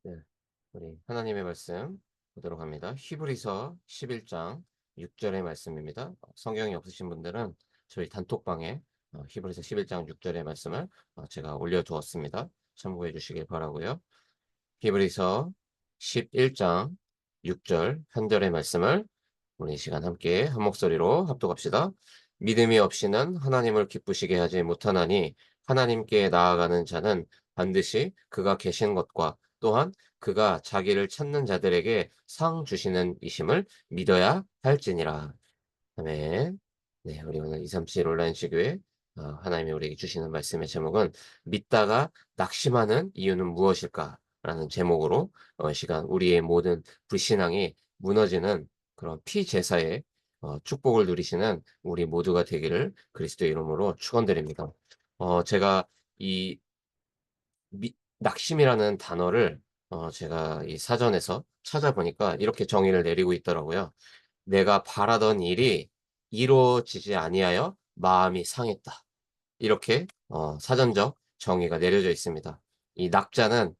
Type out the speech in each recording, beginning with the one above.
네. 우리 하나님의 말씀 보도록 합니다. 히브리서 11장 6절의 말씀입니다. 성경이 없으신 분들은 저희 단톡방에 히브리서 11장 6절의 말씀을 제가 올려두었습니다. 참고해 주시길 바라고요. 히브리서 11장 6절 한 절의 말씀을 우리 이 시간 함께 한 목소리로 합독합시다. 믿음이 없이는 하나님을 기쁘시게 하지 못하나니 하나님께 나아가는 자는 반드시 그가 계신 것과 또한 그가 자기를 찾는 자들에게 상 주시는 이심을 믿어야 할지니라. 아멘. 네, 우리 오늘 237 온라인 시교회 하나님이 우리에게 주시는 말씀의 제목은 믿다가 낙심하는 이유는 무엇일까? 라는 제목으로 시간 우리의 모든 불신앙이 무너지는 그런 피제사의 축복을 누리시는 우리 모두가 되기를 그리스도의 이름으로 축원드립니다. 제가 이 낙심이라는 단어를 제가 이 사전에서 찾아보니까 이렇게 정의를 내리고 있더라고요. 내가 바라던 일이 이루어지지 아니하여 마음이 상했다. 이렇게 사전적 정의가 내려져 있습니다. 이 낙자는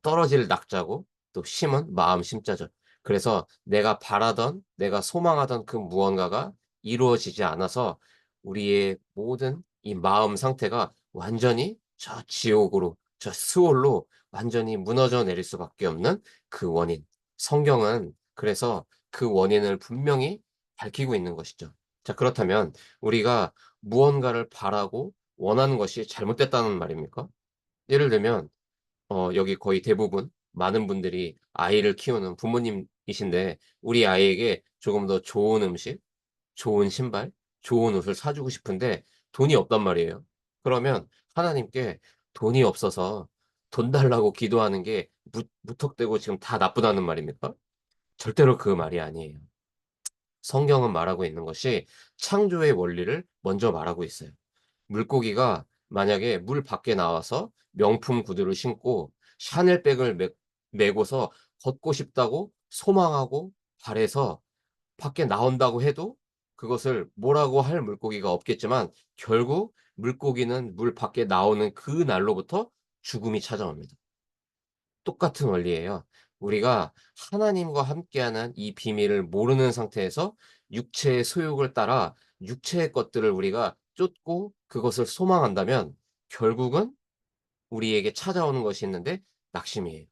떨어질 낙자고 또 심은 마음 심자죠. 그래서 내가 바라던 내가 소망하던 그 무언가가 이루어지지 않아서 우리의 모든 이 마음 상태가 완전히 저 지옥으로 저 스올로 완전히 무너져 내릴 수밖에 없는 그 원인. 성경은 그래서 그 원인을 분명히 밝히고 있는 것이죠. 자, 그렇다면 우리가 무언가를 바라고 원하는 것이 잘못됐다는 말입니까? 예를 들면 여기 거의 대부분 많은 분들이 아이를 키우는 부모님이신데 우리 아이에게 조금 더 좋은 음식, 좋은 신발, 좋은 옷을 사 주고 싶은데 돈이 없단 말이에요. 그러면 하나님께 돈이 없어서 돈 달라고 기도하는 게 무 무턱대고 지금 다 나쁘다는 말입니까? 절대로 그 말이 아니에요. 성경은 말하고 있는 것이 창조의 원리를 먼저 말하고 있어요. 물고기가 만약에 물 밖에 나와서 명품 구두를 신고 샤넬백을 메고서 걷고 싶다고 소망하고 바래서 밖에 나온다고 해도 그것을 뭐라고 할 물고기가 없겠지만 결국 물고기는 물 밖에 나오는 그 날로부터 죽음이 찾아옵니다. 똑같은 원리예요. 우리가 하나님과 함께하는 이 비밀을 모르는 상태에서 육체의 소욕을 따라 육체의 것들을 우리가 쫓고 그것을 소망한다면 결국은 우리에게 찾아오는 것이 있는데 낙심이에요.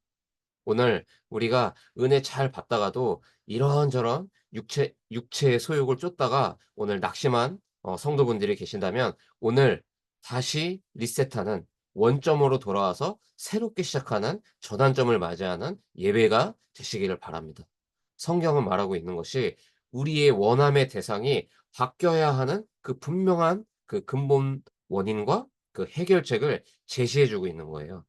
오늘 우리가 은혜 잘 받다가도 이런저런 육체의 소욕을 쫓다가 오늘 낙심한 성도분들이 계신다면 오늘 다시 리셋하는 원점으로 돌아와서 새롭게 시작하는 전환점을 맞이하는 예배가 되시기를 바랍니다. 성경은 말하고 있는 것이 우리의 원함의 대상이 바뀌어야 하는 그 분명한 그 근본 원인과 그 해결책을 제시해 주고 있는 거예요.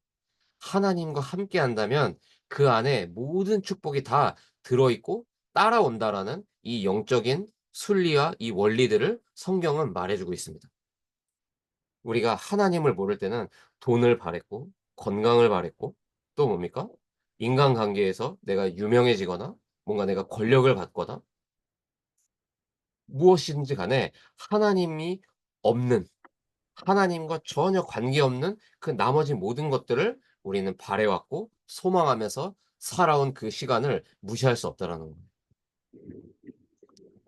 하나님과 함께 한다면 그 안에 모든 축복이 다 들어있고 따라온다라는 이 영적인 순리와 이 원리들을 성경은 말해 주고 있습니다. 우리가 하나님을 모를 때는 돈을 바랬고 건강을 바랬고 또 뭡니까? 인간관계에서 내가 유명해지거나 뭔가 내가 권력을 받거나 무엇이든지 간에 하나님이 없는 하나님과 전혀 관계없는 그 나머지 모든 것들을 우리는 바래왔고 소망하면서 살아온 그 시간을 무시할 수 없다라는 거예요.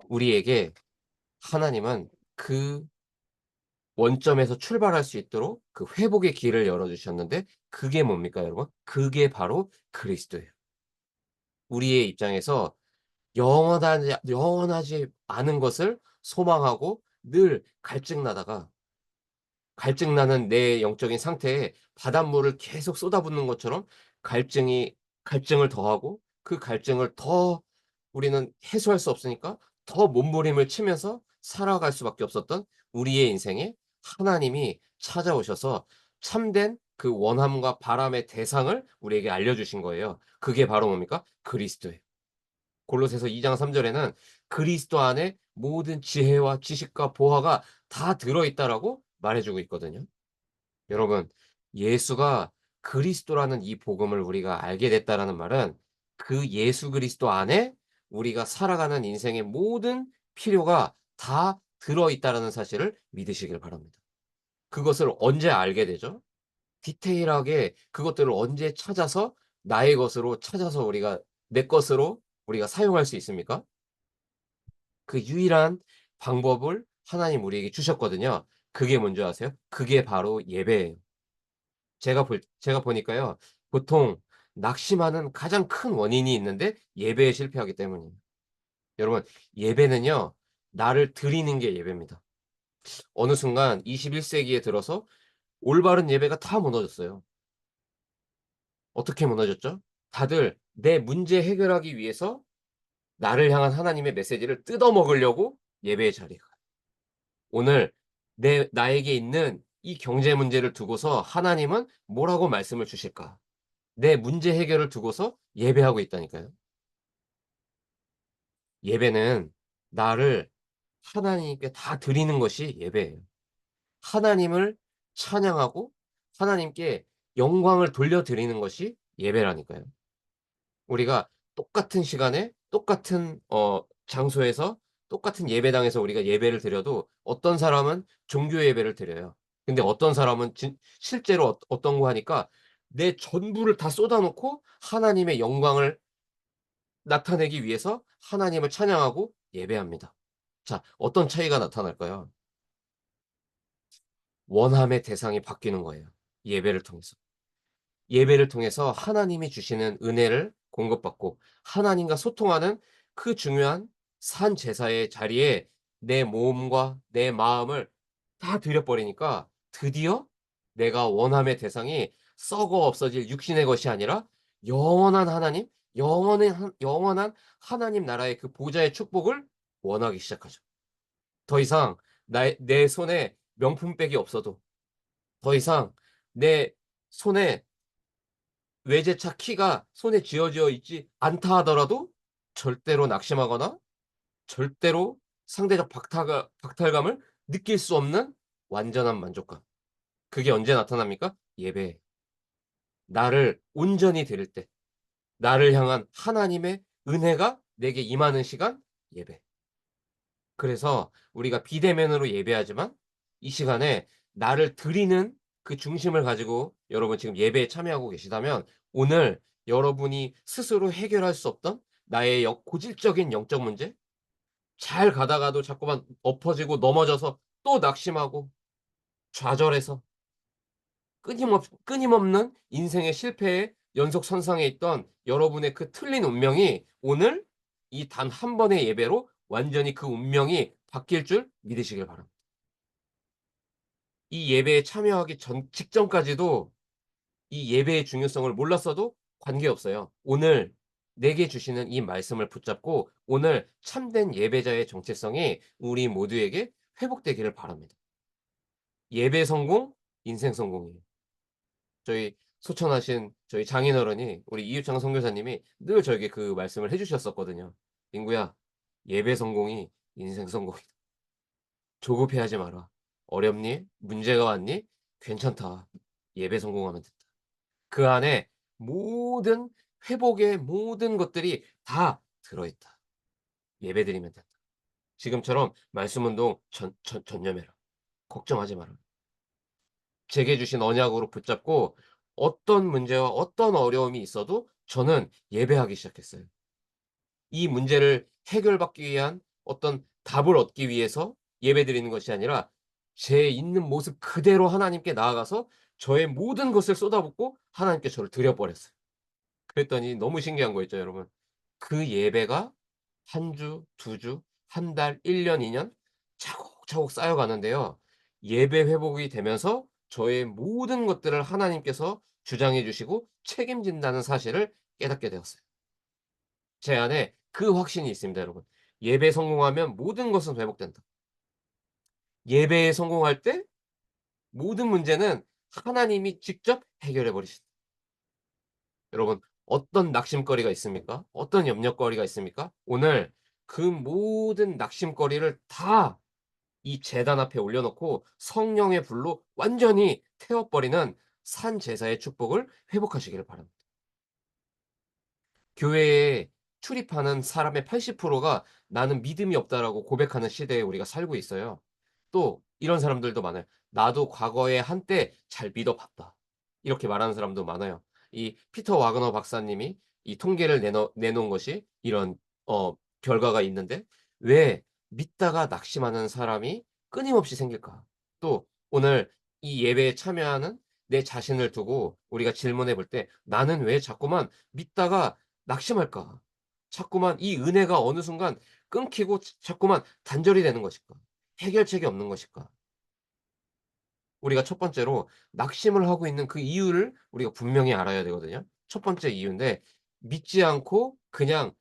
우리에게 하나님은 그 원점에서 출발할 수 있도록 그 회복의 길을 열어 주셨는데 그게 뭡니까 여러분? 그게 바로 그리스도예요. 우리의 입장에서 영원하지 않은 것을 소망하고 늘 갈증나는 내 영적인 상태에 바닷물을 계속 쏟아붓는 것처럼 갈증이 갈증을 더하고 그 갈증을 더 우리는 해소할 수 없으니까 더 몸부림을 치면서 살아갈 수밖에 없었던 우리의 인생에 하나님이 찾아오셔서 참된 그 원함과 바람의 대상을 우리에게 알려주신 거예요. 그게 바로 뭡니까? 그리스도예요. 골로새서 2장 3 절에는 그리스도 안에 모든 지혜와 지식과 보화가 다 들어 있다라고 말해 주고 있거든요. 여러분, 예수가 그리스도라는 이 복음을 우리가 알게 됐다라는 말은 그 예수 그리스도 안에 우리가 살아가는 인생의 모든 필요가 다 들어 있다라는 사실을 믿으시길 바랍니다. 그것을 언제 알게 되죠? 디테일하게 그것들을 언제 찾아서 나의 것으로 찾아서 우리가 내 것으로 우리가 사용할 수 있습니까? 그 유일한 방법을 하나님 우리에게 주셨거든요. 그게 뭔지 아세요? 그게 바로 예배예요. 제가 보니까요. 보통 낙심하는 가장 큰 원인이 있는데 예배에 실패하기 때문이에요. 여러분, 예배는요. 나를 드리는 게 예배입니다. 어느 순간 21 세기에 들어서 올바른 예배가 다 무너졌어요. 어떻게 무너졌죠? 다들 내 문제 해결하기 위해서 나를 향한 하나님의 메시지를 뜯어 먹으려고 예배의 자리에 가요. 오늘 나에게 있는 이 경제 문제를 두고서 하나님은 뭐라고 말씀을 주실까? 내 문제 해결을 두고서 예배하고 있다니까요. 예배는 나를 하나님께 다 드리는 것이 예배예요. 하나님을 찬양하고 하나님께 영광을 돌려드리는 것이 예배라니까요. 우리가 똑같은 시간에 똑같은 장소에서 똑같은 예배당에서 우리가 예배를 드려도 어떤 사람은 종교 예배를 드려요. 근데 어떤 사람은 실제로 어떤 거 하니까 내 전부를 다 쏟아 놓고 하나님의 영광을 나타내기 위해서 하나님을 찬양하고 예배합니다. 자, 어떤 차이가 나타날까요? 원함의 대상이 바뀌는 거예요, 예배를 통해서. 예배를 통해서 하나님이 주시는 은혜를 공급받고 하나님과 소통하는 그 중요한 산 제사의 자리에 내 몸과 내 마음을 다 드려 버리니까 드디어 내가 원함의 대상이 썩어 없어질 육신의 것이 아니라 영원한 하나님, 영원한 하나님 나라의 그 보좌의 축복을 원하기 시작하죠. 더 이상 나의 내 손에 명품백이 없어도, 더 이상 내 손에 외제차 키가 손에 쥐어져 있지 않다 하더라도 절대로 낙심하거나 절대로 상대적 박탈감을 느낄 수 없는 완전한 만족감. 그게 언제 나타납니까? 예배에. 나를 온전히 드릴 때, 나를 향한 하나님의 은혜가 내게 임하는 시간, 예배. 그래서 우리가 비대면으로 예배하지만 이 시간에 나를 드리는 그 중심을 가지고 여러분 지금 예배에 참여하고 계시다면 오늘 여러분이 스스로 해결할 수 없던 나의 고질적인 영적 문제, 잘 가다가도 자꾸만 엎어지고 넘어져서 또 낙심하고 좌절해서 끊임없는 인생의 실패의 연속선상에 있던 여러분의 그 틀린 운명이 오늘 이 단 한 번의 예배로 완전히 그 운명이 바뀔 줄 믿으시길 바랍니다. 이 예배에 참여하기 직전까지도 이 예배의 중요성을 몰랐어도 관계없어요. 오늘 내게 주시는 이 말씀을 붙잡고 오늘 참된 예배자의 정체성이 우리 모두에게 회복되기를 바랍니다. 예배 성공, 인생 성공이에요. 저희 소천하신 저희 장인어른이 우리 이유창 선교사님이 늘 저에게 그 말씀을 해 주셨었거든요. "인구야, 예배 성공이 인생 성공이다. 조급해하지 마라. 어렵니? 문제가 왔니? 괜찮다. 예배 성공하면 된다. 그 안에 모든 회복의 모든 것들이 다 들어 있다. 예배드리면 된다. 지금처럼 말씀 운동 전념해라. 걱정하지 마라. 제게 주신 언약으로 붙잡고 어떤 문제와 어떤 어려움이 있어도 저는 예배하기 시작했어요. 이 문제를 해결받기 위한 어떤 답을 얻기 위해서 예배드리는 것이 아니라 제 있는 모습 그대로 하나님께 나아가서 저의 모든 것을 쏟아붓고 하나님께 저를 드려 버렸어요. 그랬더니 너무 신기한 거 있죠, 여러분. 그 예배가 한 주, 두 주, 한 달, 1 년, 2년 차곡차곡 쌓여가는데요. 예배 회복이 되면서 저의 모든 것들을 하나님께서 주장해 주시고 책임진다는 사실을 깨닫게 되었어요. 제 안에 그 확신이 있습니다, 여러분. 예배 성공하면 모든 것은 회복된다. 예배에 성공할 때 모든 문제는 하나님이 직접 해결해 버리신다. 여러분, 어떤 낙심거리가 있습니까? 어떤 염려거리가 있습니까? 오늘 그 모든 낙심거리를 다 이 제단 앞에 올려놓고 성령의 불로 완전히 태워버리는 산 제사의 축복을 회복하시기를 바랍니다. 교회에 출입하는 사람의 80%가 "나는 믿음이 없다."라고 고백하는 시대에 우리가 살고 있어요. 또 이런 사람들도 많아요. "나도 과거에 한때 잘 믿어 봤다." 이렇게 말하는 사람도 많아요. 이 피터 와그너 박사님이 이 통계를 내놓은 것이 이런 어 결과가 있는데 왜 믿다가 낙심하는 사람이 끊임없이 생길까? 또 오늘 이 예배에 참여하는 내 자신을 두고 우리가 질문해 볼 때 '나는 왜 자꾸만 믿다가 낙심할까? 자꾸만 이 은혜가 어느 순간 끊기고 자꾸만 단절이 되는 것일까? 해결책이 없는 것일까?' 우리가 첫 번째로 낙심을 하고 있는 그 이유를 우리가 분명히 알아야 되거든요. 첫 번째 이유인데 믿지 않고 그냥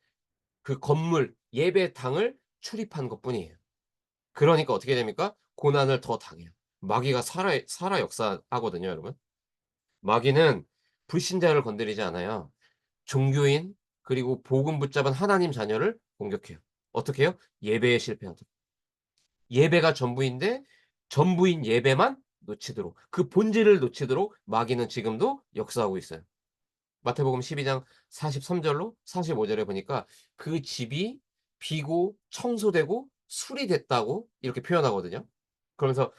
그 건물 예배당을 출입한 것뿐이에요. 그러니까 어떻게 됩니까? 고난을 더 당해요. 마귀가 살아 역사하거든요, 여러분. 마귀는 불신자를 건드리지 않아요. 종교인 그리고 복음 붙잡은 하나님 자녀를 공격해요. 어떻게 해요? 예배에 실패하도록. 예배가 전부인데 전부인 예배만 놓치도록 그 본질을 놓치도록 마귀는 지금도 역사하고 있어요. 마태복음 12장 43 절로 45 절에 보니까 그 집이 비고 청소되고 수리됐다고 이렇게 표현하거든요. 그러면서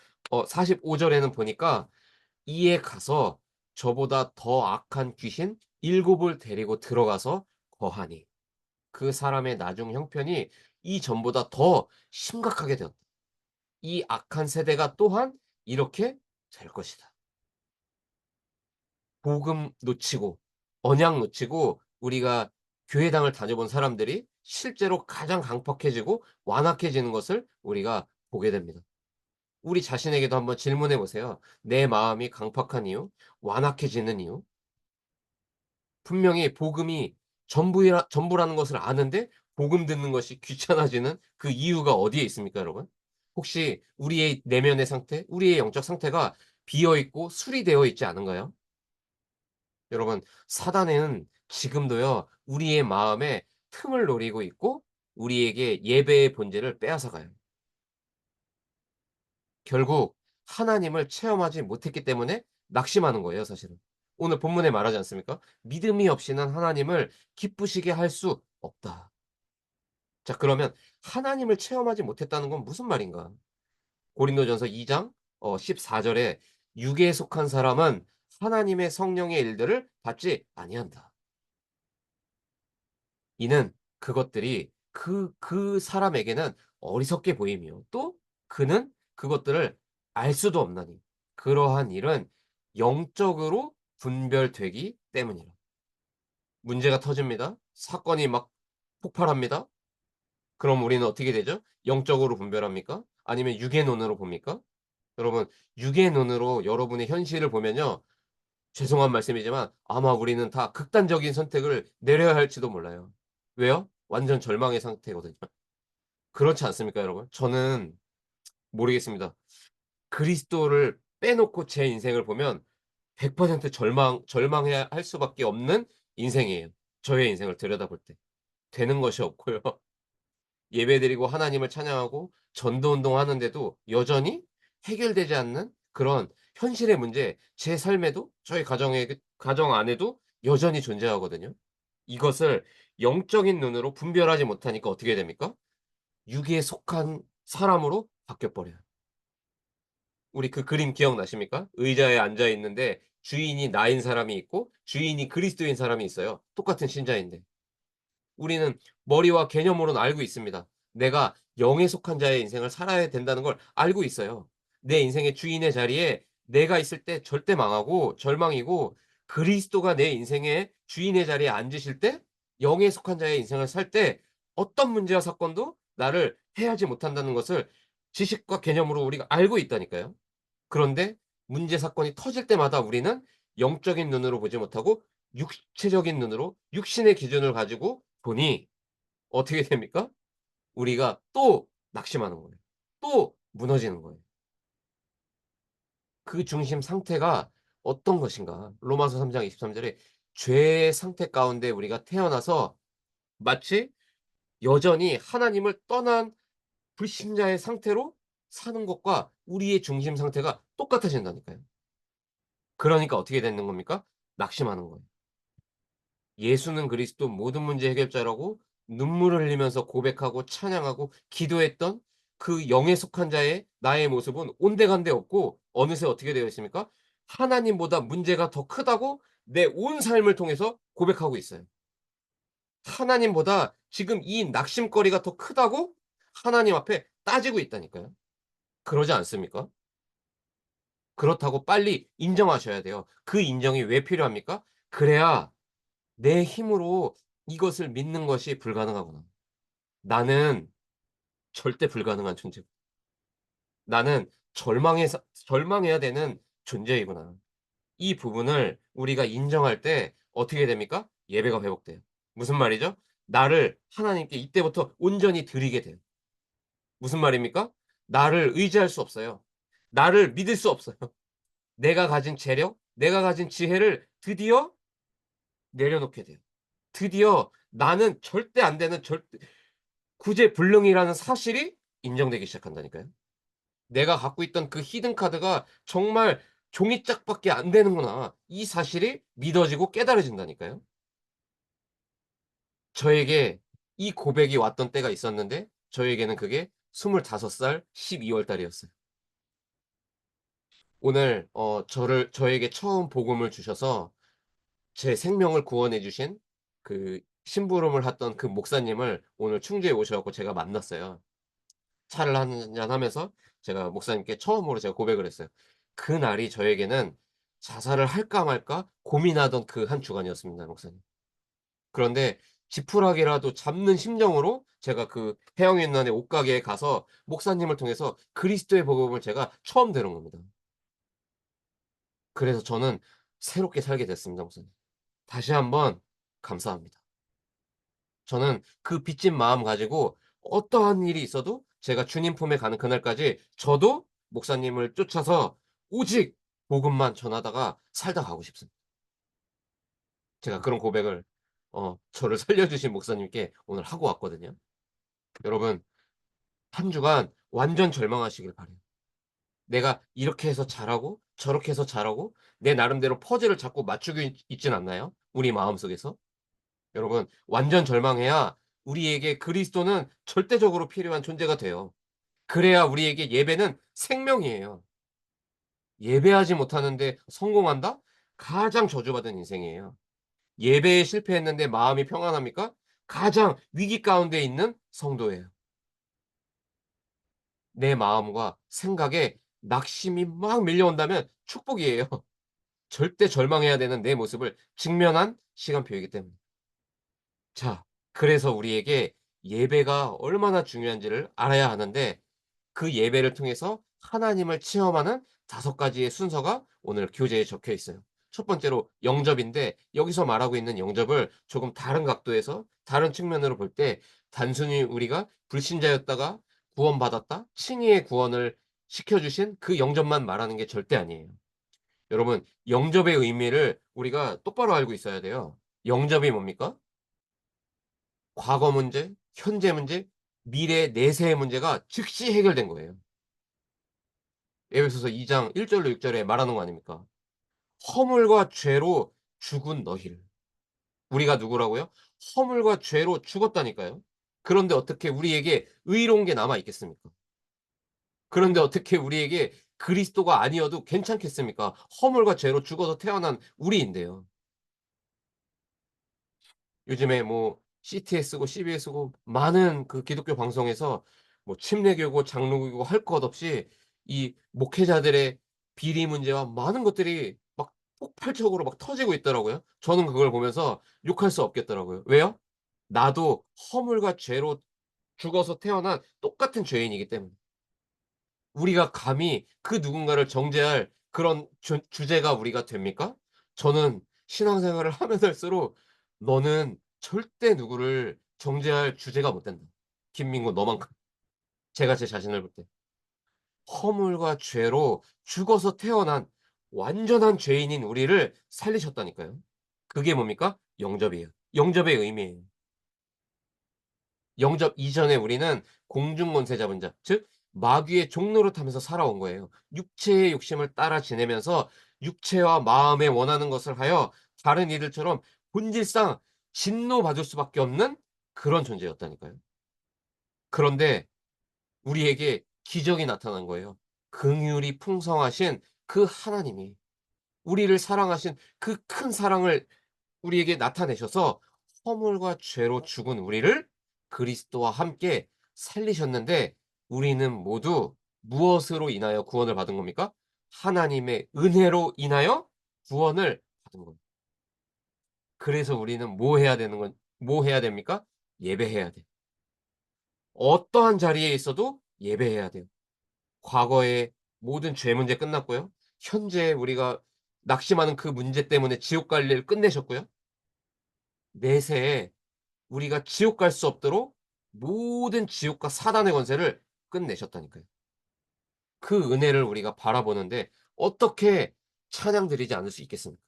45 절에는 보니까 "이에 가서 저보다 더 악한 귀신 일곱을 데리고 들어가서 거하니 그 사람의 나중 형편이 이전보다 더 심각하게 되었다. 이 악한 세대가 또한 이렇게 될 것이다." 복음 놓치고 언약 놓치고 우리가 교회당을 다녀본 사람들이 실제로 가장 강팍해지고 완악해지는 것을 우리가 보게 됩니다. 우리 자신에게도 한번 질문해 보세요. 내 마음이 강팍한 이유, 완악해지는 이유. 분명히 복음이 전부라는 것을 아는데 복음 듣는 것이 귀찮아지는 그 이유가 어디에 있습니까, 여러분? 혹시 우리의 내면의 상태, 우리의 영적 상태가 비어 있고 수리되어 있지 않은가요? 여러분, 사단은 지금도요, 우리의 마음에 틈을 노리고 있고 우리에게 예배의 본질을 빼앗아 가요. 결국 하나님을 체험하지 못했기 때문에 낙심하는 거예요, 사실은. 오늘 본문에 말하지 않습니까? "믿음이 없이는 하나님을 기쁘시게 할 수 없다." 자, 그러면 하나님을 체험하지 못했다는 건 무슨 말인가? 고린도전서 2장 14 절에 "육에 속한 사람은 하나님의 성령의 일들을 받지 아니한다." 이는 그것들이 그 사람에게는 어리석게 보이며 또 그는 그것들을 알 수도 없나니 그러한 일은 영적으로 분별되기 때문이라. 문제가 터집니다. 사건이 막 폭발합니다. 그럼 우리는 어떻게 되죠? 영적으로 분별합니까? 아니면 육의 눈으로 봅니까? 여러분, 육의 눈으로 여러분의 현실을 보면요. 죄송한 말씀이지만 아마 우리는 다 극단적인 선택을 내려야 할지도 몰라요. 왜요? 완전 절망의 상태거든요. 그렇지 않습니까, 여러분? 저는 모르겠습니다. 그리스도를 빼놓고 제 인생을 보면 100% 절망해야 할 수밖에 없는 인생이에요. 저의 인생을 들여다볼 때. 되는 것이 없고요. 예배드리고 하나님을 찬양하고 전도 운동하는데도 여전히 해결되지 않는 그런 현실의 문제, 제 삶에도 저희 가정 안에도 여전히 존재하거든요. 이것을 영적인 눈으로 분별하지 못하니까 어떻게 됩니까? 육에 속한 사람으로 바뀌어 버려요. 우리 그 그림 기억나십니까? 의자에 앉아 있는데 주인이 나인 사람이 있고 주인이 그리스도인 사람이 있어요. 똑같은 신자인데. 우리는 머리와 개념으로는 알고 있습니다. 내가 영에 속한 자의 인생을 살아야 된다는 걸 알고 있어요. 내 인생의 주인의 자리에 내가 있을 때 절대 망하고 절망이고 그리스도가 내 인생의 주인의 자리에 앉으실 때 영에 속한 자의 인생을 살 때 어떤 문제와 사건도 나를 해하지 못한다는 것을 지식과 개념으로 우리가 알고 있다니까요. 그런데 문제 사건이 터질 때마다 우리는 영적인 눈으로 보지 못하고 육체적인 눈으로 육신의 기준을 가지고 보니 어떻게 됩니까? 우리가 또 낙심하는 거예요. 또 무너지는 거예요. 그 중심 상태가 어떤 것인가? 로마서 3장 23 절에 죄의 상태 가운데 우리가 태어나서 마치 여전히 하나님을 떠난 불신자의 상태로 사는 것과 우리의 중심 상태가 똑같아진다니까요. 그러니까 어떻게 되는 겁니까? 낙심하는 거예요. 예수는 그리스도 모든 문제 해결자라고 눈물을 흘리면서 고백하고 찬양하고 기도했던 그 영에 속한 자의 나의 모습은 온데간데 없고 어느새 어떻게 되어 있습니까? 하나님보다 문제가 더 크다고 내 온 삶을 통해서 고백하고 있어요. 하나님보다 지금 이 낙심거리가 더 크다고 하나님 앞에 따지고 있다니까요. 그러지 않습니까? 그렇다고 빨리 인정하셔야 돼요. 그 인정이 왜 필요합니까? 그래야 내 힘으로 이것을 믿는 것이 불가능하구나. 나는 절대 불가능한 존재고, 나는 절망해야 되는 존재이구나. 이 부분을 우리가 인정할 때 어떻게 됩니까? 예배가 회복돼요. 무슨 말이죠? 나를 하나님께 이때부터 온전히 드리게 돼요. 무슨 말입니까? 나를 의지할 수 없어요. 나를 믿을 수 없어요. 내가 가진 재력, 내가 가진 지혜를 드디어 내려놓게 돼요. 드디어 나는 절대 안 되는 구제불능이라는 사실이 인정되기 시작한다니까요. 내가 갖고 있던 그 히든 카드가 정말 종이짝밖에 안 되는구나. 이 사실이 믿어지고 깨달아진다니까요. 저에게 이 고백이 왔던 때가 있었는데 저에게는 그게 25살 12월 달이었어요. 오늘 저에게 처음 복음을 주셔서 제 생명을 구원해 주신 그 심부름을 했던 그 목사님을 오늘 충주에 오셔 갖고 제가 만났어요. 차를 한잔 하면서 제가 목사님께 처음으로 제가 고백을 했어요. 그날이 저에게는 자살을 할까 말까 고민하던 그 한 주간이었습니다, 목사님. 그런데 지푸라기라도 잡는 심정으로 제가 그 해영연단의 옷가게에 가서 목사님을 통해서 그리스도의 복음을 제가 처음 들은 겁니다. 그래서 저는 새롭게 살게 됐습니다, 목사님. 다시 한번 감사합니다. 저는 그 빚진 마음 가지고 어떠한 일이 있어도 제가 주님 품에 가는 그날까지 저도 목사님을 쫓아서 오직 복음만 전하다가 살다 가고 싶습니다. 제가 그런 고백을 저를 살려 주신 목사님께 오늘 하고 왔거든요. 여러분, 한 주간 완전 절망하시길 바라요. 내가 이렇게 해서 잘하고 저렇게 해서 잘하고 내 나름대로 퍼즐을 자꾸 맞추고 있진 않나요? 우리 마음속에서? 여러분, 완전 절망해야 우리에게 그리스도는 절대적으로 필요한 존재가 돼요. 그래야 우리에게 예배는 생명이에요. 예배하지 못하는데 성공한다? 가장 저주받은 인생이에요. 예배에 실패했는데 마음이 평안합니까? 가장 위기 가운데 있는 성도예요. 내 마음과 생각에 낙심이 막 밀려온다면 축복이에요. 절대 절망해야 되는 내 모습을 직면한 시간표이기 때문에. 자, 그래서 우리에게 예배가 얼마나 중요한지를 알아야 하는데 그 예배를 통해서 하나님을 체험하는 5가지의 순서가 오늘 교재에 적혀 있어요. 첫 번째로 영접인데 여기서 말하고 있는 영접을 조금 다른 각도에서 다른 측면으로 볼 때 단순히 우리가 불신자였다가 구원받았다, 칭의의 구원을 시켜 주신 그 영접만 말하는 게 절대 아니에요. 여러분, 영접의 의미를 우리가 똑바로 알고 있어야 돼요. 영접이 뭡니까? 과거 문제, 현재 문제, 미래 내세의 문제가 즉시 해결된 거예요. 에베소서 2장 1 절로 6 절에 말하는 거 아닙니까? 허물과 죄로 죽은 너희를. 우리가 누구라고요? 허물과 죄로 죽었다니까요. 그런데 어떻게 우리에게 의로운 게 남아 있겠습니까? 그런데 어떻게 우리에게 그리스도가 아니어도 괜찮겠습니까? 허물과 죄로 죽어서 태어난 우리인데요. 요즘에 뭐 CTS고 CBS고 많은 그 기독교 방송에서 뭐 침례교고 장로교고 할 것 없이 이 목회자들의 비리 문제와 많은 것들이 막 폭발적으로 막 터지고 있더라고요. 저는 그걸 보면서 욕할 수 없겠더라고요. 왜요? 나도 허물과 죄로 죽어서 태어난 똑같은 죄인이기 때문에. 우리가 감히 그 누군가를 정죄할 그런 주제가 우리가 됩니까? 저는 신앙생활을 하면 할수록 '너는 절대 누구를 정죄할 주제가 못 된다. 김민구 너만큼.' 제가 제 자신을 볼 때. 허물과 죄로 죽어서 태어난 완전한 죄인인 우리를 살리셨다니까요. 그게 뭡니까? 영접이에요. 영접의 의미예요. 영접 이전에 우리는 공중권세 잡은 자, 즉 마귀의 종노릇하면서 살아온 거예요. 육체의 욕심을 따라 지내면서 육체와 마음에 원하는 것을 하여 다른 이들처럼 본질상 진노받을 수밖에 없는 그런 존재였다니까요. 그런데 우리에게 기적이 나타난 거예요. 긍휼이 풍성하신 그 하나님이 우리를 사랑하신 그 큰 사랑을 우리에게 나타내셔서 허물과 죄로 죽은 우리를 그리스도와 함께 살리셨는데, 우리는 모두 무엇으로 인하여 구원을 받은 겁니까? 하나님의 은혜로 인하여 구원을 받은 겁니다. 그래서 우리는 뭐 해야 됩니까? 예배해야 돼요. 어떠한 자리에 있어도 예배해야 돼요. 과거의 모든 죄 문제 끝났고요. 현재 우리가 낙심하는 그 문제 때문에 지옥 갈 일 끝내셨고요. 내세에 우리가 지옥 갈 수 없도록 모든 지옥과 사단의 권세를 끝내셨다니까요. 그 은혜를 우리가 바라보는데 어떻게 찬양 드리지 않을 수 있겠습니까?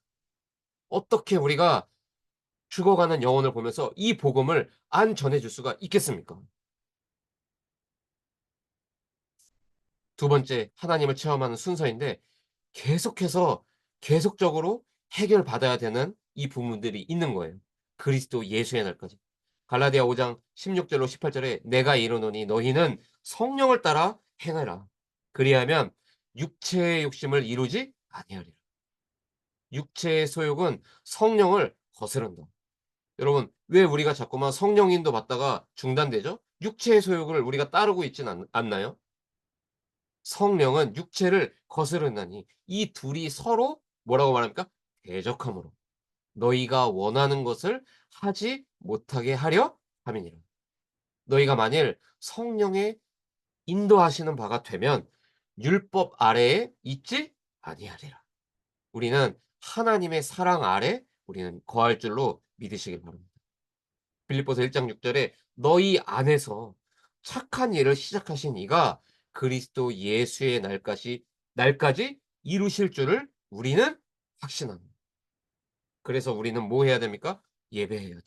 어떻게 우리가 죽어가는 영혼을 보면서 이 복음을 안 전해 줄 수가 있겠습니까? 두 번째, 하나님을 체험하는 순서인데, 계속해서 계속적으로 해결받아야 되는 이 부분들이 있는 거예요. 그리스도 예수의 날까지. 갈라디아 5장 16 절로 18 절에 "내가 이르노니 너희는 성령을 따라 행하라. 그리하면 육체의 욕심을 이루지 아니하리라." 육체의 소욕은 성령을 거스른다. 여러분, 왜 우리가 자꾸만 성령 인도 받다가 중단되죠? 육체의 소욕을 우리가 따르고 있진 않나요? 성령은 육체를 거스르나니 이 둘이 서로 뭐라고 말합니까? 대적함으로 너희가 원하는 것을 하지 못하게 하려 함이니라. 너희가 만일 성령의 인도하시는 바가 되면 율법 아래에 있지 아니하리라. 우리는 하나님의 사랑 아래 우리는 거할 줄로 믿으시길 바랍니다. 빌립보서 1장 6 절에 "너희 안에서 착한 일을 시작하신 이가 그리스도 예수의 날까지 이루실 줄을 우리는 확신합니다." 그래서 우리는 뭐 해야 됩니까? 예배해야 돼요.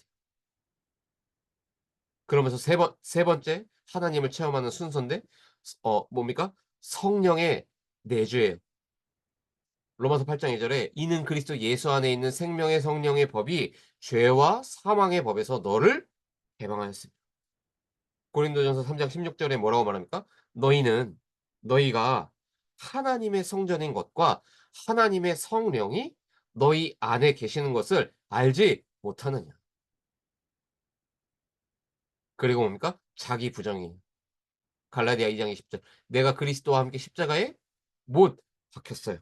그러면서 세 번째 하나님을 체험하는 순서인데, 뭡니까? 성령의 내주예요. 로마서 8장 2 절에 "이는 그리스도 예수 안에 있는 생명의 성령의 법이 죄와 사망의 법에서 너를 해방하였으니." 고린도전서 3장 16 절에 뭐라고 말합니까? "너희가 하나님의 성전인 것과 하나님의 성령이 너희 안에 계시는 것을 알지 못하느냐." 그리고 뭡니까? 자기 부정이에요. 갈라디아 2장 20 절. "내가 그리스도와 함께 십자가에 못 박혔어요.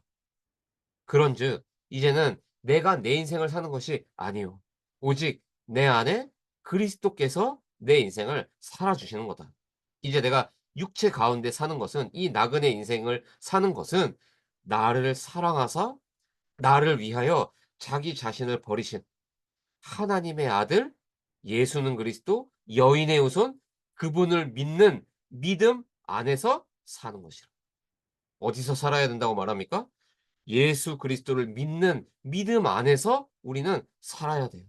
그런즉 이제는 내가 내 인생을 사는 것이 아니요 오직 내 안에 그리스도께서 내 인생을 살아 주시는 거다." 이제 내가 육체 가운데 사는 것은, 이 나그네 인생을 사는 것은 나를 사랑하사 나를 위하여 자기 자신을 버리신 하나님의 아들 예수는 그리스도 여인의 후손, 그분을 믿는 믿음 안에서 사는 것이라. 어디서 살아야 된다고 말합니까? 예수 그리스도를 믿는 믿음 안에서 우리는 살아야 돼요.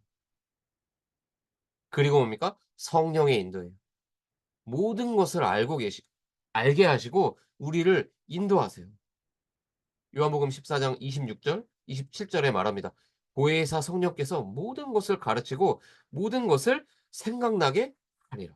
그리고 뭡니까? 성령의 인도예요. 모든 것을 알게 하시고 우리를 인도하세요. 요한복음 14장 26절 27 절에 말합니다. "보혜사 성령께서 모든 것을 가르치고 모든 것을 생각나게 하리라."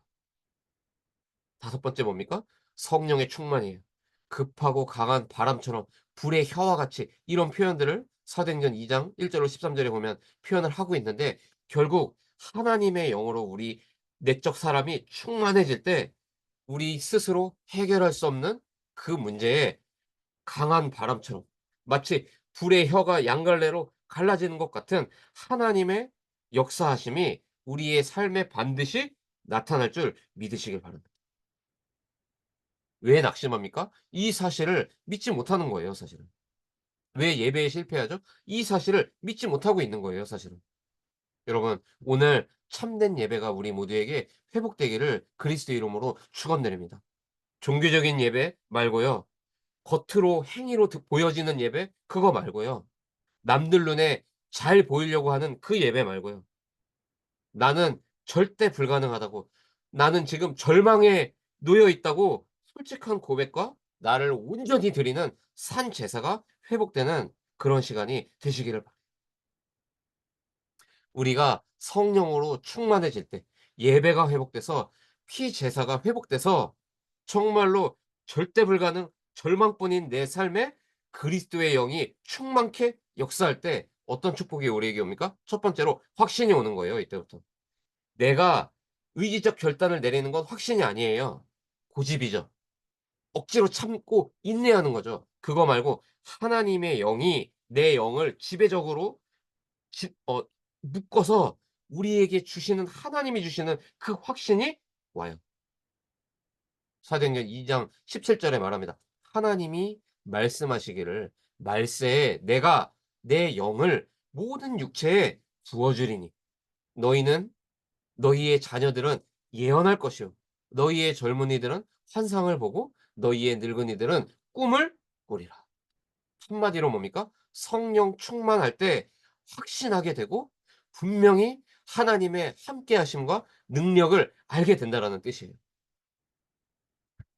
다섯 번째 뭡니까? 성령의 충만이에요. 급하고 강한 바람처럼 불의 혀와 같이, 이런 표현들을 사도행전 2장 1 절로 13 절에 보면 표현을 하고 있는데, 결국 하나님의 영으로 우리 내적 사람이 충만해질 때 우리 스스로 해결할 수 없는 그 문제에 강한 바람처럼, 마치 불의 혀가 양갈래로 갈라지는 것 같은 하나님의 역사하심이 우리의 삶에 반드시 나타날 줄 믿으시길 바랍니다. 왜 낙심합니까? 이 사실을 믿지 못하는 거예요, 사실은. 왜 예배에 실패하죠? 이 사실을 믿지 못하고 있는 거예요, 사실은. 여러분, 오늘 참된 예배가 우리 모두에게 회복되기를 그리스도의 이름으로 축원드립니다. 종교적인 예배 말고요. 겉으로 행위로 보여지는 예배 그거 말고요. 남들 눈에 잘 보이려고 하는 그 예배 말고요. 나는 절대 불가능하다고, 나는 지금 절망에 놓여 있다고 솔직한 고백과 나를 온전히 드리는 산 제사가 회복되는 그런 시간이 되시기를 바랍니다. 우리가 성령으로 충만해질 때 예배가 회복돼서 피 제사가 회복돼서 정말로 절대 불가능 절망뿐인 내 삶에 그리스도의 영이 충만케 역사할 때 어떤 축복이 우리에게 옵니까? 첫 번째로 확신이 오는 거예요, 이때부터. 내가 의지적 결단을 내리는 건 확신이 아니에요. 고집이죠. 억지로 참고 인내하는 거죠. 그거 말고 하나님의 영이 내 영을 지배적으로 지 묶어서 우리에게 주시는, 하나님이 주시는 그 확신이 와요. 사도행전 2장 17 절에 말합니다. 하나님이 말씀하시기를 말세에 내가 내 영을 모든 육체에 부어 주리니 너희는, 너희의 자녀들은 예언할 것이요 너희의 젊은이들은 환상을 보고 너희의 늙은이들은 꿈을 꾸리라. 한마디로 뭡니까? 성령 충만할 때 확신하게 되고 분명히 하나님의 함께 하심과 능력을 알게 된다라는 뜻이에요.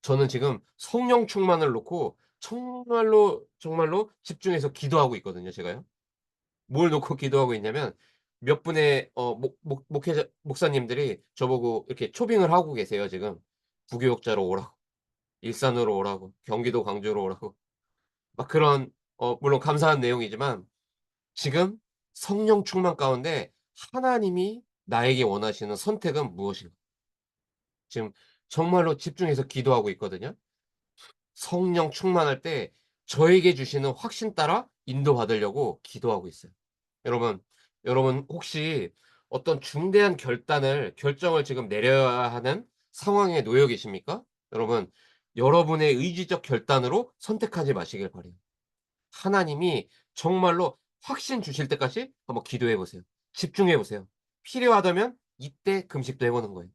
저는 지금 성령 충만을 놓고 정말로, 정말로 집중해서 기도하고 있거든요, 제가요. 뭘 놓고 기도하고 있냐면 몇 분의 목회자 목사님들이 저보고 이렇게 초빙을 하고 계세요, 지금. 부교육자로 오라고, 일산으로 오라고, 경기도 광주로 오라고. 막 그런, 물론 감사한 내용이지만 지금 성령 충만 가운데 하나님이 나에게 원하시는 선택은 무엇인가? 지금 정말로 집중해서 기도하고 있거든요. 성령 충만할 때 저에게 주시는 확신 따라 인도받으려고 기도하고 있어요. 여러분, 여러분 혹시 어떤 중대한 결정을 지금 내려야 하는 상황에 놓여 계십니까? 여러분, 여러분의 의지적 결단으로 선택하지 마시길 바라요. 하나님이 정말로 확신 주실 때까지 한번 기도해 보세요. 집중해 보세요. 필요하다면 이때 금식도 해 보는 거예요.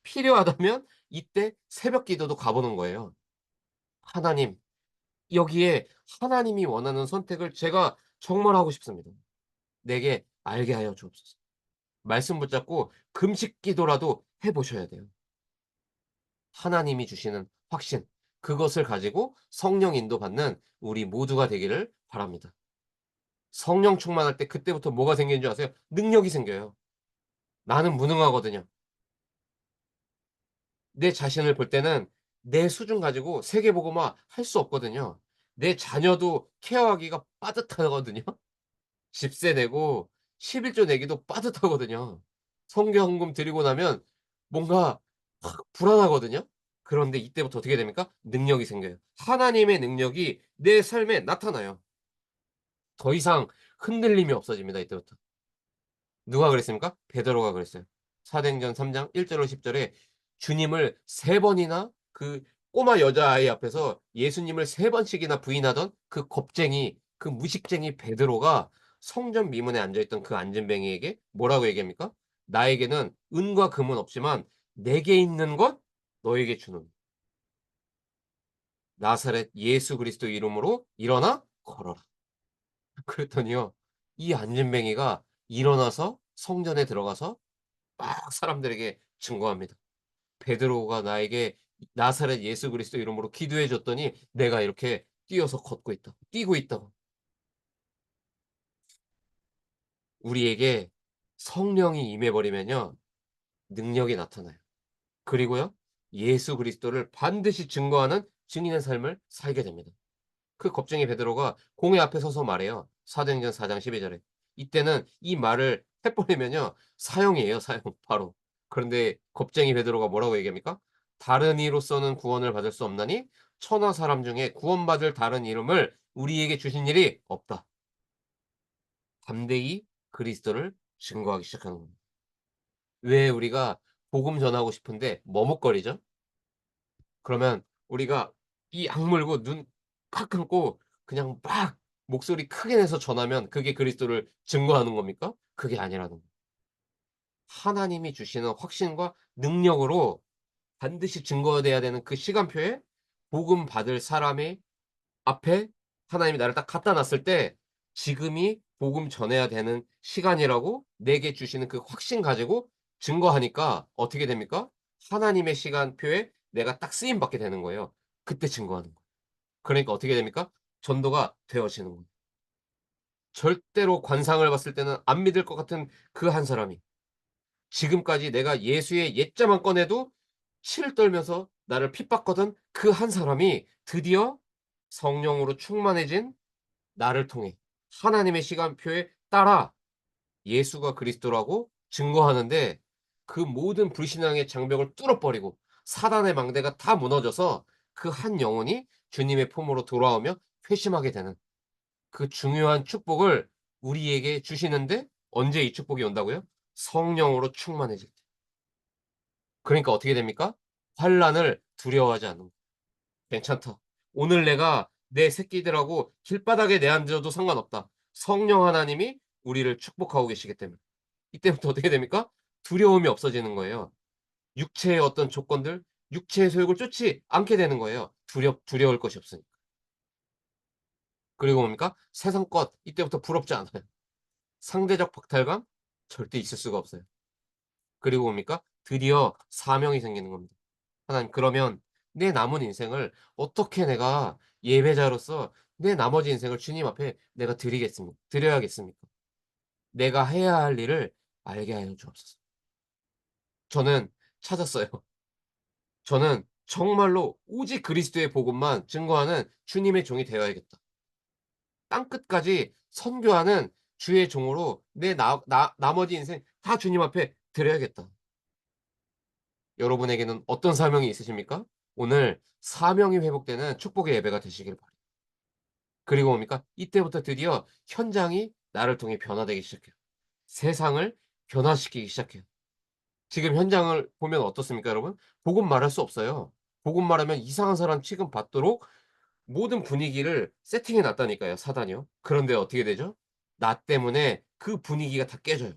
필요하다면 이때 새벽 기도도 가 보는 거예요. 하나님, 여기에 하나님이 원하는 선택을 제가 정말 하고 싶습니다. 내게 알게 하여 주옵소서. 말씀 붙잡고 금식 기도라도 해 보셔야 돼요. 하나님이 주시는 확신, 그것을 가지고 성령 인도받는 우리 모두가 되기를 바랍니다. 성령 충만할 때 그때부터 뭐가 생기는 줄 아세요? 능력이 생겨요. 나는 무능하거든요. 내 자신을 볼 때는 내 수준 가지고 세계복음화 할 수 없거든요. 내 자녀도 케어하기가 빠듯하거든요. 집세 내고 11조 내기도 빠듯하거든요. 성경헌금 드리고 나면 뭔가 확 불안하거든요. 그런데 이때부터 어떻게 됩니까? 능력이 생겨요. 하나님의 능력이 내 삶에 나타나요. 더 이상 흔들림이 없어집니다, 이때부터. 누가 그랬습니까? 베드로가 그랬어요. 사도행전 3장 1 절로 10 절에 주님을 3 번이나, 그 꼬마 여자아이 앞에서 예수님을 3 번씩이나 부인하던 그 겁쟁이, 그 무식쟁이 베드로가 성전 미문에 앉아 있던 그 앉은뱅이에게 뭐라고 얘기합니까? "나에게는 은과 금은 없지만 내게 있는 것 너에게 주노니 나사렛 예수 그리스도 이름으로 일어나 걸어라." 그랬더니요, 이 앉은뱅이가 일어나서 성전에 들어가서 막 사람들에게 증거합니다. "베드로가 나에게 나사렛 예수 그리스도 이름으로 기도해 줬더니 내가 이렇게 뛰어서 걷고 있다. 뛰고 있다고." 우리에게 성령이 임해 버리면요, 능력이 나타나요. 그리고요, 예수 그리스도를 반드시 증거하는 증인의 삶을 살게 됩니다. 그 겁쟁이 베드로가 공회 앞에 서서 말해요. 사도행전 4장 12 절에. 이때는 이 말을 해 버리면요, 사형이에요, 사형 바로. 그런데 겁쟁이 베드로가 뭐라고 얘기합니까? "다른 이로서는 구원을 받을 수 없나니 천하 사람 중에 구원받을 다른 이름을 우리에게 주신 일이 없다." 담대히 그리스도를 증거하기 시작하는 겁니다. 왜 우리가 복음 전하고 싶은데 머뭇거리죠? 그러면 우리가 이 악물고 눈 팍 감고 그냥 막 목소리 크게 내서 전하면 그게 그리스도를 증거하는 겁니까? 그게 아니라는 거예요. 하나님이 주시는 확신과 능력으로 반드시 증거돼야 되는 그 시간표에 복음 받을 사람의 앞에 하나님이 나를 딱 갖다 놨을 때 지금이 복음 전해야 되는 시간이라고 내게 주시는 그 확신 가지고 증거하니까 어떻게 됩니까? 하나님의 시간표에 내가 딱 쓰임 받게 되는 거예요. 그때 증거하는 거예요. 그러니까 어떻게 됩니까? 전도가 되어지는 거예요. 절대로 관상을 봤을 때는 안 믿을 것 같은 그 한 사람이 지금까지 내가 예수의 옛자만 꺼내도 치를 떨면서 나를 핍박하던 그 한 사람이 드디어 성령으로 충만해진 나를 통해 하나님의 시간표에 따라 예수가 그리스도라고 증거하는데 그 모든 불신앙의 장벽을 뚫어 버리고 사단의 망대가 다 무너져서 그 한 영혼이 주님의 품으로 돌아오며 회심하게 되는 그 중요한 축복을 우리에게 주시는데 언제 이 축복이 온다고요? 성령으로 충만해질 때. 그러니까 어떻게 됩니까? 환난을 두려워하지 않는 거예요. 괜찮다. 오늘 내가 내 새끼들하고 길바닥에 내앉아도 상관없다. 성령 하나님이 우리를 축복하고 계시기 때문에. 이때부터 어떻게 됩니까? 두려움이 없어지는 거예요. 육체의 어떤 조건들, 육체의 소욕을 쫓지 않게 되는 거예요. 두려울 것이 없으니까. 그리고 뭡니까? 세상 것 이때부터 부럽지 않아요. 상대적 박탈감 절대 있을 수가 없어요. 그리고 뭡니까? 드디어 사명이 생기는 겁니다. 하나님 그러면 내 남은 인생을 어떻게 내가 예배자로서 내 나머지 인생을 주님 앞에 내가 드려야겠습니까? 내가 해야 할 일을 알게 하여 주옵소서. 저는 찾았어요. 저는 정말로 오직 그리스도의 복음만 증거하는 주님의 종이 되어야겠다. 땅끝까지 선교하는 주의 종으로 내 나머지 인생 다 주님 앞에 드려야겠다. 여러분에게는 어떤 사명이 있으십니까? 오늘 사명이 회복되는 축복의 예배가 되시길 바랍니다. 그리고 뭡니까? 이때부터 드디어 현장이 나를 통해 변화되기 시작해요. 세상을 변화시키기 시작해요. 지금 현장을 보면 어떻습니까, 여러분? 복음 말할 수 없어요. 복음 말하면 이상한 사람 취급받도록 모든 분위기를 세팅해 놨다니까요, 사단이요. 그런데 어떻게 되죠? 나 때문에 그 분위기가 다 깨져요.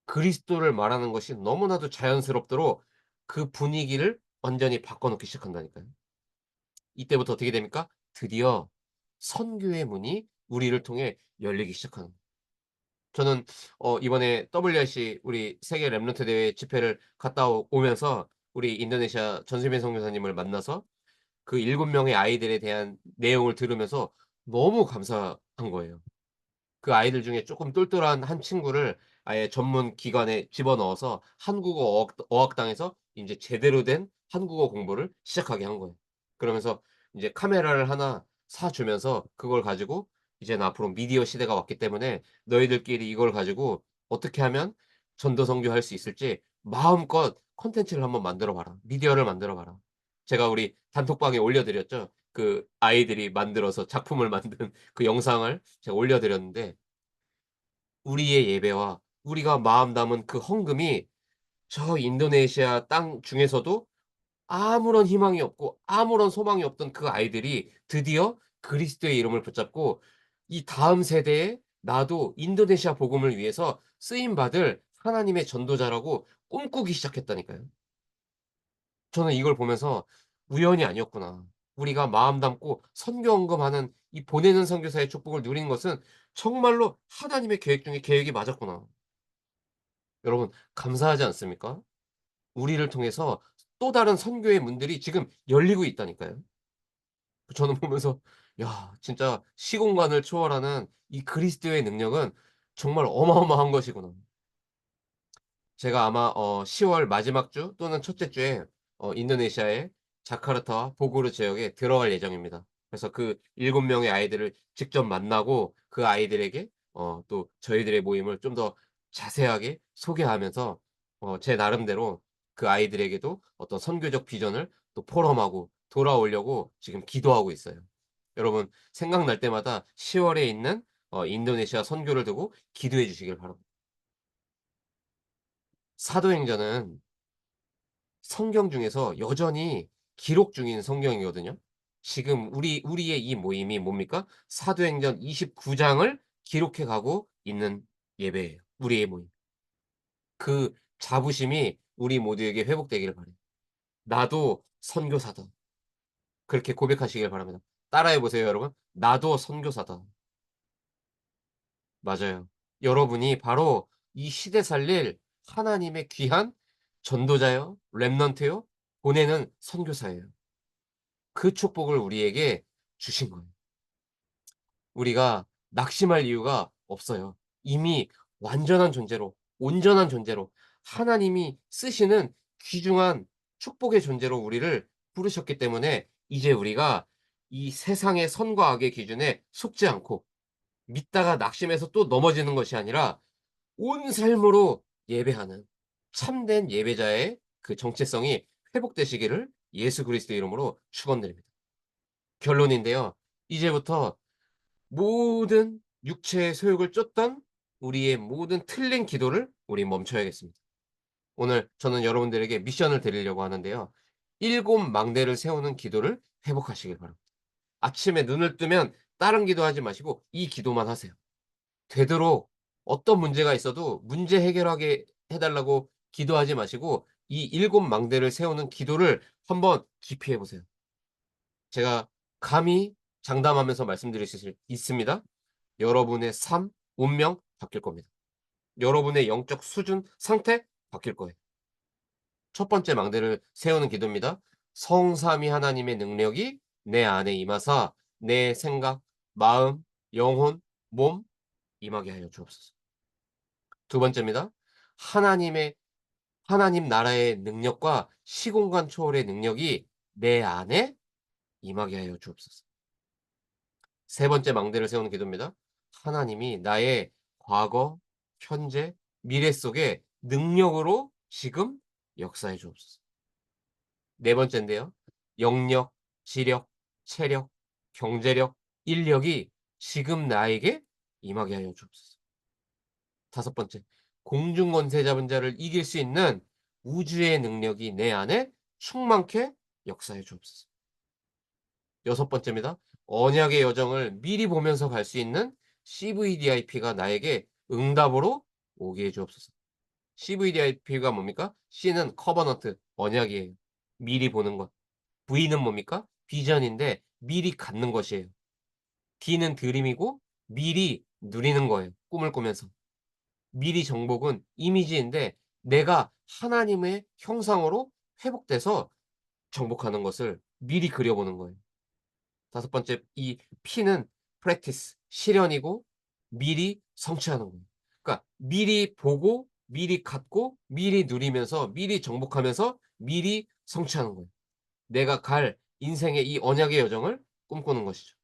그리스도를 말하는 것이 너무나도 자연스럽도록 그 분위기를 완전히 바꿔 놓기 시작한다니까요. 이때부터 어떻게 됩니까? 드디어 선교의 문이 우리를 통해 열리기 시작하는 거예요. 저는 이번에 WRC 우리 세계 랩런트 대회 집회를 갔다 오면서 우리 인도네시아 전수민 선교사님을 만나서 그 7 명의 아이들에 대한 내용을 들으면서 너무 감사한 거예요. 그 아이들 중에 쪼끔 똘똘한 한 친구를 아예 전문 기관에 집어넣어서 한국어 어학당에서 인제 제대로 된 한국어 공부를 시작하게 한 거예요. 그러면서 인제 카메라를 하나 사 주면서 그걸 가지고 "이제는 앞으로 미디어 시대가 왔기 때문에 너희들끼리 이걸 가지고 어떻게 하면 전도 선교할 수 있을지 마음껏 콘텐츠를 한번 만들어 봐라. 미디어를 만들어 봐라." 제가 우리 단톡방에 올려 드렸죠. 그 아이들이 만들어서 작품을 만든 그 영상을 제가 올려 드렸는데 우리의 예배와 우리가 마음 담은 그 헌금이 저 인도네시아 땅 중에서도 아무런 희망이 없고 아무런 소망이 없던 그 아이들이 드디어 그리스도의 이름을 붙잡고 이 다음 세대에 나도 인도네시아 복음을 위해서 쓰임 받을 하나님의 전도자라고 꿈꾸기 시작했다니까요. 저는 이걸 보면서 '우연이 아니었구나. 우리가 마음 담고 선교 헌금하는 이 보내는 선교사의 축복을 누리는 것은 정말로 하나님의 계획 중에 계획이 맞았구나.' 여러분 감사하지 않습니까? 우리를 통해서 또 다른 선교의 문들이 지금 열리고 있다니까요. 저는 보면서 '야 진짜 시공간을 초월하는 이 그리스도의 능력은 정말 어마어마한 것이구나.' 제가 아마 10월 마지막 주 또는 첫째 주에 인도네시아의 자카르타와 보고르 지역에 들어갈 예정입니다. 그래서 그 7 명의 아이들을 직접 만나고 그 아이들에게 또 저희들의 모임을 좀 더 자세하게 소개하면서 제 나름대로 그 아이들에게도 어떤 선교적 비전을 또 포럼하고 돌아오려고 지금 기도하고 있어요. 여러분 생각날 때마다 10 월에 있는 인도네시아 선교를 두고 기도해 주시길 바랍니다. 사도행전은 성경 중에서 여전히 기록 중인 성경이거든요. 지금 우리의 이 모임이 뭡니까? 사도행전 29 장을 기록해 가고 있는 예배예요. 우리의 모임. 그 자부심이 우리 모두에게 회복되기를 바라요. '나도 선교사다.' 그렇게 고백하시길 바랍니다. 따라해 보세요 여러분. '나도 선교사다.' 맞아요. 여러분이 바로 이 시대 살릴 하나님의 귀한 전도자요, 렘넌트요, 보내는 선교사예요. 그 축복을 우리에게 주신 거예요. 우리가 낙심할 이유가 없어요. 이미 완전한 존재로, 온전한 존재로 하나님이 쓰시는 귀중한 축복의 존재로 우리를 부르셨기 때문에 이제 우리가 이 세상의 선과 악의 기준에 속지 않고 믿다가 낙심해서 또 넘어지는 것이 아니라 온 삶으로 예배하는 참된 예배자의 그 정체성이 회복되시기를 예수 그리스도의 이름으로 축원드립니다. 결론인데요. 이제부터 모든 육체의 소욕을 쫓던 우리의 모든 틀린 기도를 우리 멈춰야겠습니다. 오늘 저는 여러분들에게 미션을 드리려고 하는데요. 7 망대를 세우는 기도를 회복하시길 바랍니다. 아침에 눈을 뜨면 다른 기도하지 마시고 이 기도만 하세요. 되도록 어떤 문제가 있어도 문제 해결하게 해 달라고 기도하지 마시고 이 7 망대를 세우는 기도를 한번 깊이 해 보세요. 제가 감히 장담하면서 말씀드릴 수 있습니다. 여러분의 삶, 운명 바뀔 겁니다. 여러분의 영적 수준, 상태 바뀔 거예요. 첫 번째 망대를 세우는 기도입니다. 성삼위 하나님의 능력이 내 안에 임하사 내 생각, 마음, 영혼, 몸 임하게 하여 주옵소서. 두 번째입니다. 하나님의 하나님 나라의 능력과 시공간 초월의 능력이 내 안에 임하게 하여 주옵소서. 세 번째 망대를 세우는 기도입니다. 하나님이 나의 과거, 현재, 미래 속에 능력으로 지금 역사해 주옵소서. 네 번째인데요. 영력, 지력, 체력, 경제력, 인력이 지금 나에게 임하게 하여 주옵소서. 다섯 번째, 공중권세 잡은 자를 이길 수 있는 우주의 능력이 내 안에 충만케 역사해 주옵소서. 여섯 번째입니다. 언약의 여정을 미리 보면서 갈 수 있는 CVDIP가 나에게 응답으로 오게 해 주옵소서. CVDIP가 뭡니까? C는 커버넌트, 언약이에요. 미리 보는 것. V는 뭡니까? 비전인데 미리 갖는 것이에요. D는 드림이고 미리 누리는 거예요, 꿈을 꾸면서. 미리 정복은 이미지인데 내가 하나님의 형상으로 회복돼서 정복하는 것을 미리 그려보는 거예요. 다섯 번째 이 P는 practice 실현이고 미리 성취하는 거예요. 그러니까 미리 보고 미리 갖고 미리 누리면서 미리 정복하면서 미리 성취하는 거예요. 내가 갈 인생의 이 언약의 여정을 꿈꾸는 것이죠.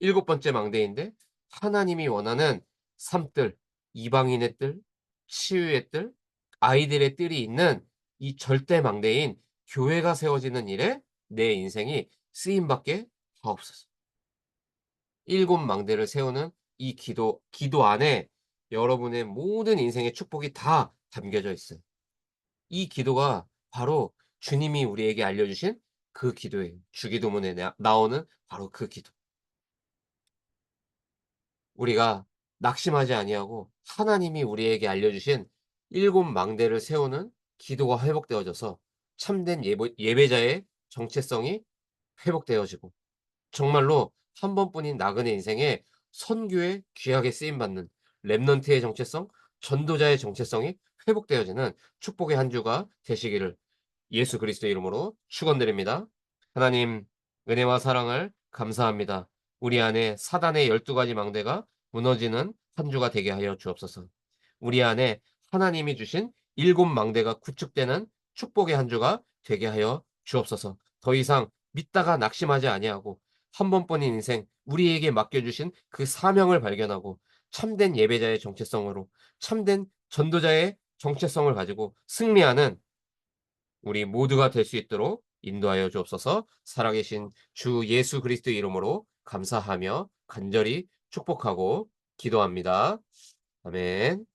일곱 번째 망대인데 하나님이 원하는 삶들, 이방인의 뜰, 치유의 뜰, 아이들의 뜰이 있는 이 절대 망대인 교회가 세워지는 일에 내 인생이 쓰임 받게 하옵소서. 일곱 망대를 세우는 이 기도 안에 여러분의 모든 인생의 축복이 다 담겨져 있어요. 이 기도가 바로 주님이 우리에게 알려주신 그 기도예요. 주기도문에 나오는 바로 그 기도. 우리가 낙심하지 아니하고 하나님이 우리에게 알려주신 일곱 망대를 세우는 기도가 회복되어져서 참된 예배자의 정체성이 회복되어지고 정말로 한 번뿐인 나그네 인생에 선교에 귀하게 쓰임받는 렘넌트의 정체성, 전도자의 정체성이 회복되어지는 축복의 한 주가 되시기를 예수 그리스도의 이름으로 축원드립니다. 하나님 은혜와 사랑을 감사합니다. 우리 안에 사단의 12가지 망대가 무너지는 한 주가 되게 하여 주옵소서. 우리 안에 하나님이 주신 7 망대가 구축되는 축복의 한 주가 되게 하여 주옵소서. 더 이상 믿다가 낙심하지 아니하고 한 번뿐인 인생 우리에게 맡겨 주신 그 사명을 발견하고 참된 예배자의 정체성으로 참된 전도자의 정체성을 가지고 승리하는 우리 모두가 될 수 있도록 인도하여 주옵소서. 살아계신 주 예수 그리스도의 이름으로 감사하며 간절히 축복하고 기도합니다. 아멘.